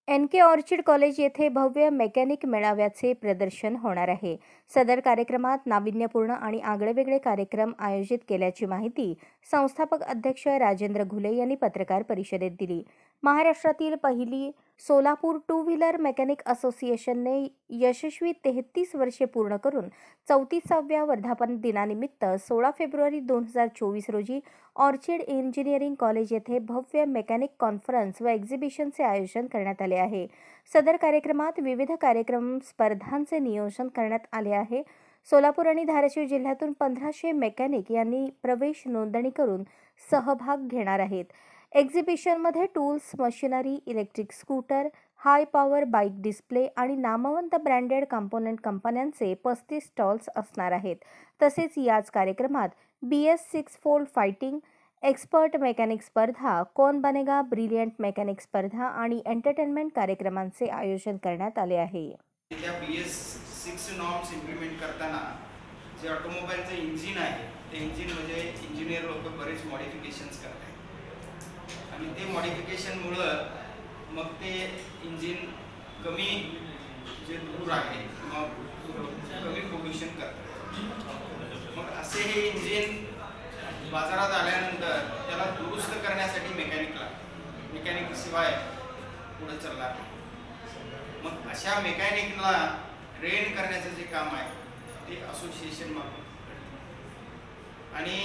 NK. Orchid college येथे भव्य mechanic मेळाव्याचे प्रदर्शन होणार आहे। सदर कार्यक्रमात नाविन्यपूर्ण आणि आगळेवेगळे कार्यक्रम आयोजित केल्याची माहिती संस्थापक अध्यक्ष राजेंद्र घुले यांनी पत्रकार परिषदेत दिली। महाराष्ट्रातील पहिली सोलापूर टू व्हीलर मेकॅनिक असोसिएशनने यशस्वी 33 वर्षे पूर्ण करून 34व्या वर्धापन दिनानिमित्त 16 फेब्रुवारी 2024 रोजी ऑर्चिड इंजिनिअरिंग कॉलेज येथे भव्य मेकॅनिक कॉन्फरन्स व एक्झिबिशनचे आयोजन करण्यात आले आहे। सदर कार्यक्रमात विविध कार्यक्रम स्पर्धांचे नियोजन करण्यात आले आहे। सोलापूर आणि धाराशिव जिल्ह्यातून 1500 मेकॅनिक यांनी प्रवेश नोंदणी करून सहभाग घेणार आहेत। एक्झिबिशनमध्ये tools, machinery, electric scooter, high power bike display आणि नामवंत ब्रँडेड कंपोनेंट कंपन्यांचे 35 स्टॉल्स असणार आहेत। तसेच याच कार्यक्रमात BS6 fold fighting, expert mechanic स्पर्धा, कौन बनेगा ब्रिलियंट मेकॅनिक स्पर्धा आणि एंटरटेनमेंट कार्यक्रमांचे आयोजन करण्यात आले आहे। त्या BS6 नॉर्म्स इम्प्लिमेंट करताना जे ऑटोमोबाईलचं इंजिन आहे ते इंजिन म्हणजे इंजिनियर लोक बरेच मॉडिफिकेशन्स करतात आणि ते मॉडिफिकेशनमुळं मग ते इंजिन कमी जे धूर आहे मग कमी पोल्युशन करतात। मग असे हे इंजिन बाजारात आल्यानंतर त्याला दुरुस्त करण्यासाठी मेकॅनिक शिवाय पुढे चालणार नाही। मग अशा मेकॅनिकला ट्रेन करण्याचं जे काम आहे ते असोसिएशन मार्फत आणि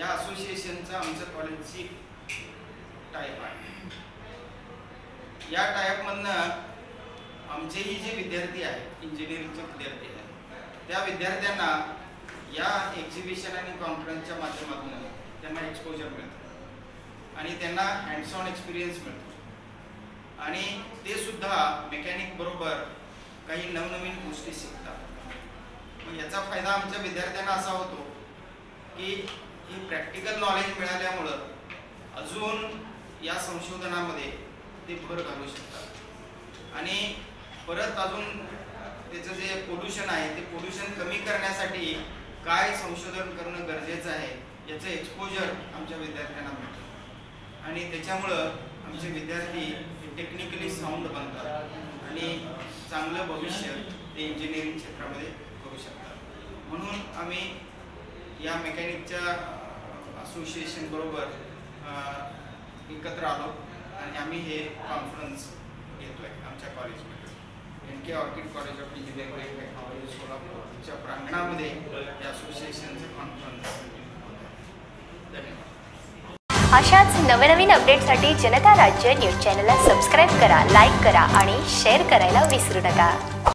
या असोसिएशनचा आमच्या कॉलेजची टाईप आहे। या टाईपमधनं आमचेही जे विद्यार्थी आहेत, इंजिनिअरिंगचे विद्यार्थी आहेत, त्या विद्यार्थ्यांना या एक्झिबिशन आणि कॉन्फरन्सच्या माध्यमातून त्यांना एक्सपोजर मिळतं आणि त्यांना हँड्स ऑन एक्सपिरियन्स मिळतो आणि ते सुद्धा मेकॅनिक बरोबर काही नवनवीन गोष्टी शिकतात। मग याचा फायदा आमच्या विद्यार्थ्यांना असा होतो की ही प्रॅक्टिकल नॉलेज मिळाल्यामुळं अजून या संशोधनामध्ये ते भर घालू शकतात आणि परत अजून त्याचं जे पोल्युशन आहे ते पोल्युशन कमी करण्यासाठी काय संशोधन करणं गरजेचं आहे याचं एक्सपोजर आमच्या विद्यार्थ्यांना मिळतं आणि त्याच्यामुळं आमचे विद्यार्थी टेक्निकली साऊंड बनतात आणि चांगलं भविष्य ते इंजिनिअरिंग क्षेत्रामध्ये करू शकतात। म्हणून आम्ही या मेकॅनिकच्या असोसिएशन बरोबर एकत्र आलो आणि आम्ही हे कॉन्फरन्स घेतोय आमच्या कॉलेजमध्ये NK. Orchid college of engineering and technology सोलापूरच्या प्रांगणामध्ये या असोसिएशनचं कॉन्फरन्स। धन्यवाद। अशाच नवनवीन अपडेटसाठी जनता राज्य न्यूज चॅनलला सबस्क्राईब करा, लाईक करा आणि शेअर करायला विसरू नका।